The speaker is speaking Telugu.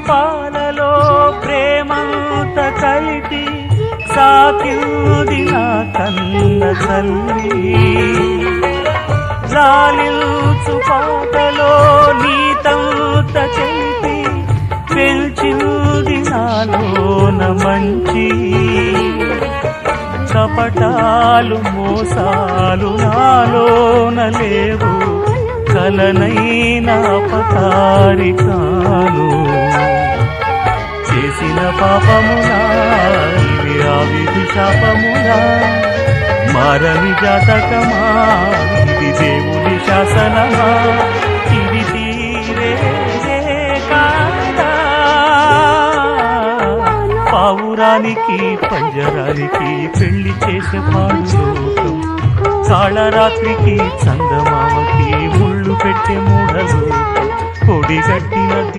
పాలలో ప్రేమంత కలిపి సాకింది నా కన్న తల్లి లాలించు పాటలో నీతంత కలిపి పెంచింది నాలోన మంచి కపటాలు మోసాలు నాలోన లేవు కలనైనా పతారి కాను చేసిన పాపమునా ఇది ఆవిధి శాపమునా మారని జాతకమా ఇది దేవుడి శాసనమా ఇది తీరే కాదా పావురానికి పంజరానికి పెళ్లి చేసే పాడు లోకం కాళరాత్రికి చందమామకి ముళ్ళు పెట్టే మూఢలోకం పొడిగట్టిన